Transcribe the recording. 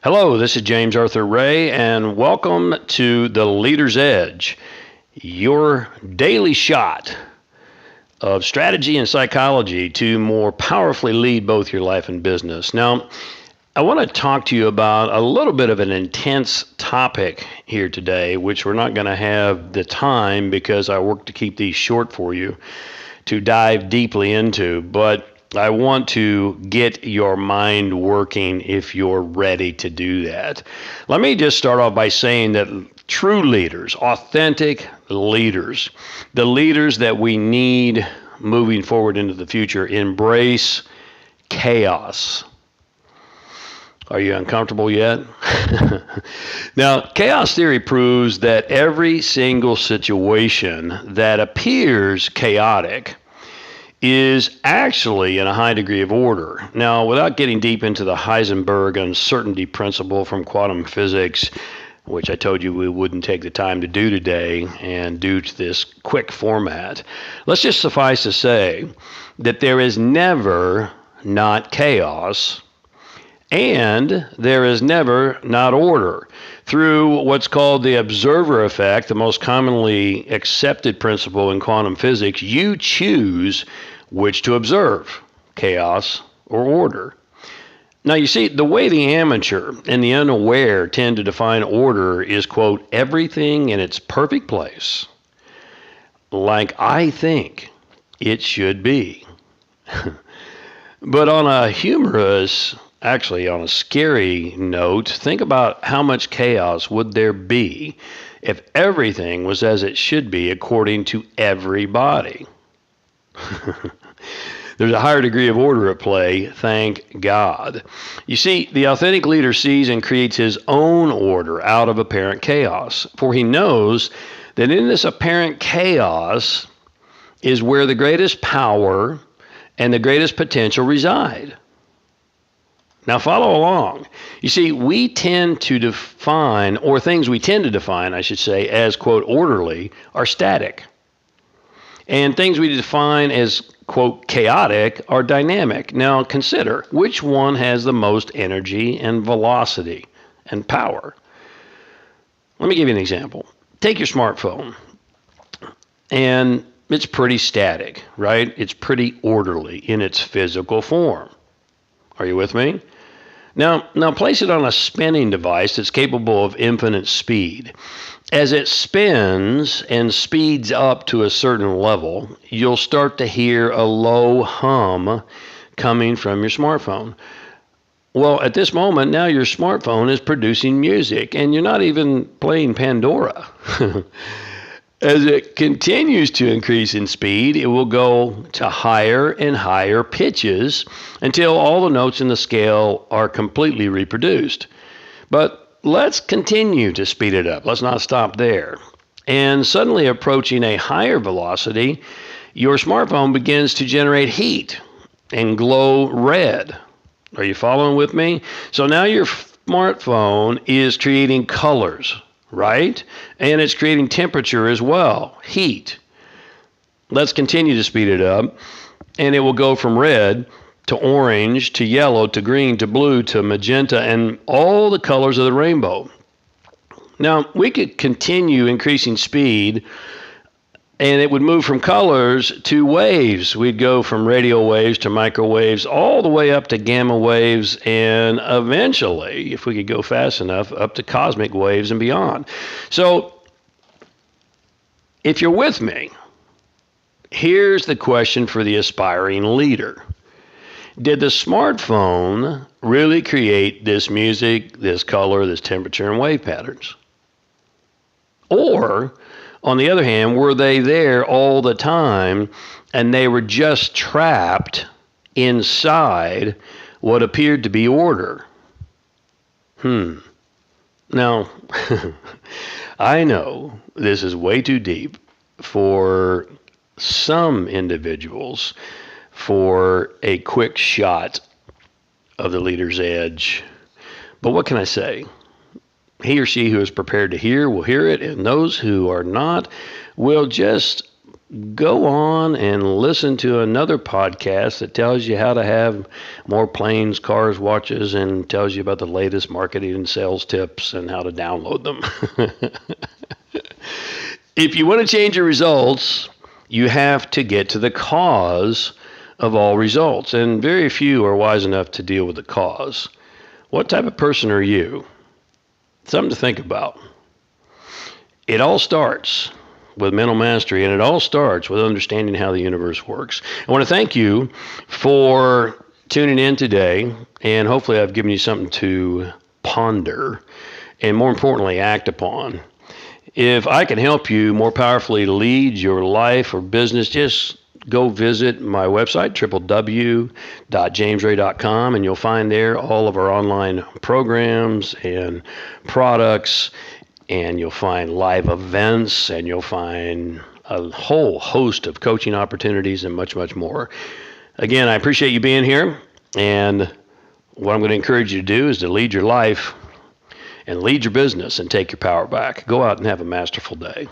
Hello, this is James Arthur Ray, and welcome to The Leader's Edge, your daily shot of strategy and psychology to more powerfully lead both your life and business. Now, I want to talk to you about a little bit of an intense topic here today, which we're not going to have the time because I work to keep these short for you to dive deeply into, but I want to get your mind working if you're ready to do that. Let me just start off by saying that true leaders, authentic leaders, the leaders that we need moving forward into the future, embrace chaos. Are you uncomfortable yet? Now, chaos theory proves that every single situation that appears chaotic is actually in a high degree of order. Now, without getting deep into the Heisenberg Uncertainty Principle from quantum physics, which I told you we wouldn't take the time to do today, and due to this quick format, let's just suffice to say that there is never not chaos, and there is never not order. Through what's called the observer effect, the most commonly accepted principle in quantum physics, you choose which to observe, chaos or order. Now, you see, the way the amateur and the unaware tend to define order is, quote, everything in its perfect place, like I think it should be. But on a humorous, actually on a scary note, think about how much chaos would there be if everything was as it should be according to everybody. There's a higher degree of order at play, thank God. You see, the authentic leader sees and creates his own order out of apparent chaos, for he knows that in this apparent chaos is where the greatest power and the greatest potential reside. Now follow along. You see, we tend to define, or things we tend to define, I should say, as, quote, orderly, are static. And things we define as, quote, chaotic are dynamic. Now consider, which one has the most energy and velocity and power? Let me give you an example. Take your smartphone, and it's pretty static, right? It's pretty orderly in its physical form. Are you with me? Now place it on a spinning device that's capable of infinite speed. As it spins and speeds up to a certain level, you'll start to hear a low hum coming from your smartphone. Well, at this moment, now your smartphone is producing music, and you're not even playing Pandora. As it continues to increase in speed, it will go to higher and higher pitches until all the notes in the scale are completely reproduced. But let's continue to speed it up. Let's not stop there. And suddenly approaching a higher velocity, your smartphone begins to generate heat and glow red. Are you following with me? So now your smartphone is creating colors, right? And it's creating temperature as well, heat. Let's continue to speed it up, and it will go from red to orange to yellow to green to blue to magenta and all the colors of the rainbow. Now, we could continue increasing speed, and it would move from colors to waves. We'd go from radio waves to microwaves all the way up to gamma waves, and eventually, if we could go fast enough, up to cosmic waves and beyond. So, if you're with me, here's the question for the aspiring leader. Did the smartphone really create this music, this color, this temperature, and wave patterns? Or, on the other hand, were they there all the time and they were just trapped inside what appeared to be order? Now, I know this is way too deep for some individuals for a quick shot of the leader's edge. But what can I say? He or she who is prepared to hear will hear it, and those who are not will just go on and listen to another podcast that tells you how to have more planes, cars, watches, and tells you about the latest marketing and sales tips and how to download them. If you want to change your results, you have to get to the cause of all results, and very few are wise enough to deal with the cause. What type of person are you? Something to think about. It all starts with mental mastery, and it all starts with understanding how the universe works. I want to thank you for tuning in today, and hopefully I've given you something to ponder and, more importantly, act upon. If I can help you more powerfully lead your life or business, just go visit my website, www.jamesray.com, and you'll find there all of our online programs and products, and you'll find live events, and you'll find a whole host of coaching opportunities and much, much more. Again, I appreciate you being here, and what I'm going to encourage you to do is to lead your life and lead your business and take your power back. Go out and have a masterful day.